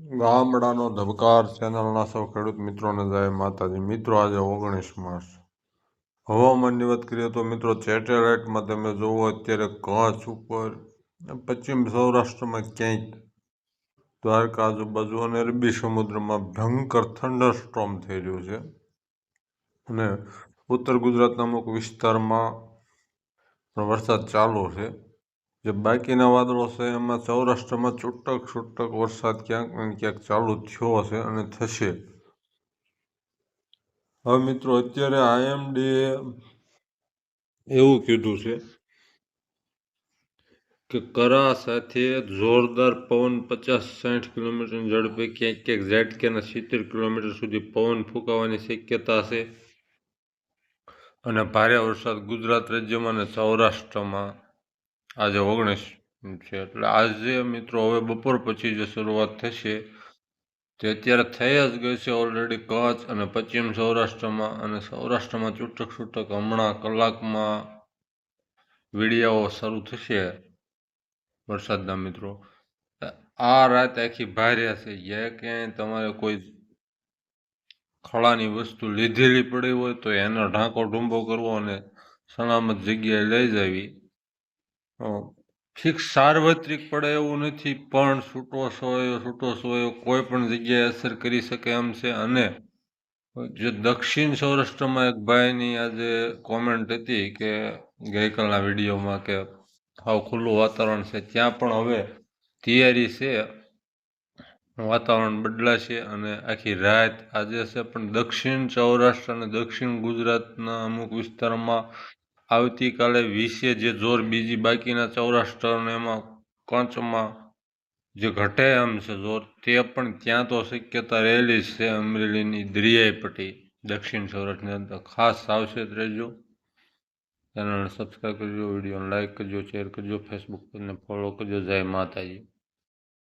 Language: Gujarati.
ગામડાનો ધબકાર ચેનલના સૌ ખેડૂત મિત્રોને જય માતાજી. મિત્રો આજે 19 માર્ચ. હવામાનની વાત કરીએ તો મિત્રો સેટેલાઇટમાં તમે જુઓ અત્યારે કચ્છ ઉપર પશ્ચિમ સૌરાષ્ટ્રમાં ક્યાંક દ્વારકા આજુબાજુ અને અરબી સમુદ્રમાં ભયંકર થંડરસ્ટોર્મ થઈ રહ્યું છે અને ઉત્તર ગુજરાતના અમુક વિસ્તારમાં પણ વરસાદ ચાલુ છે. જે બાકીના વાદળો છે એમાં સૌરાષ્ટ્રમાં છૂટક છૂટક વરસાદ ક્યાંક ને ક્યાંક ચાલુ થયો હશે અને થશે. હવે મિત્રો અત્યારે આઈએમડીએ એવું કીધું છે કે કરા સાથે જોરદાર પવન 50-60 કિલોમીટરની ઝડપે ક્યાંક ક્યાંક ઝાટકાના 70 કિલોમીટર સુધી પવન ફૂંકાવાની શક્યતા છે અને ભારે વરસાદ ગુજરાત રાજ્યમાં અને સૌરાષ્ટ્રમાં આજે 19 છે. એટલે આજે મિત્રો હવે બપોર પછી જે શરૂઆત થશે તે અત્યારે થઈ જ ગઈ છે ઓલરેડી કચ્છ અને પશ્ચિમ સૌરાષ્ટ્રમાં, અને સૌરાષ્ટ્રમાં છૂટક છૂટક હમણાં કલાકમાં વીડિયાઓ શરૂ થશે વરસાદના મિત્રો. આ રાત આખી ભારે હશે. જ્યાં ક્યાંય તમારે કોઈ ખળાની વસ્તુ લીધેલી પડી હોય તો એનો ઢાંકો ઢૂંબો કરવો અને સલામત જગ્યાએ લઈ જવી. ફિક્સ સાર્વત્રિક પડે એવું નથી, પણ છૂટો સોયો કોઈ પણ જગ્યાએ અસર કરી શકે એમ છે. અને જે દક્ષિણ સૌરાષ્ટ્રમાં એક ભાઈની આજે કોમેન્ટ હતી કે ગઈકાલના વિડીયોમાં કે હાવ ખુલ્લું વાતાવરણ છે, ત્યાં પણ હવે તૈયારી છે, વાતાવરણ બદલાશે અને આખી રાત આજે છે. પણ દક્ષિણ સૌરાષ્ટ્ર અને દક્ષિણ ગુજરાતના અમુક વિસ્તારમાં આવતીકાલે 20 જે જોર બીજી બાકીના સૌરાષ્ટ્ર અને એમાં કચ્છમાં જે ઘટે એમ છે જોર, તે પણ ત્યાં તો શક્યતા રહેલી છે. અમરેલીની દરિયાઈ પટ્ટી દક્ષિણ સૌરાષ્ટ્રની અંદર ખાસ સાવચેત રહેજો. ચેનલને સબસ્ક્રાઈબ કરજો, વિડીયોને લાઇક કરજો, શેર કરજો, ફેસબુક પરને ફોલો કરજો. જય માતાજી.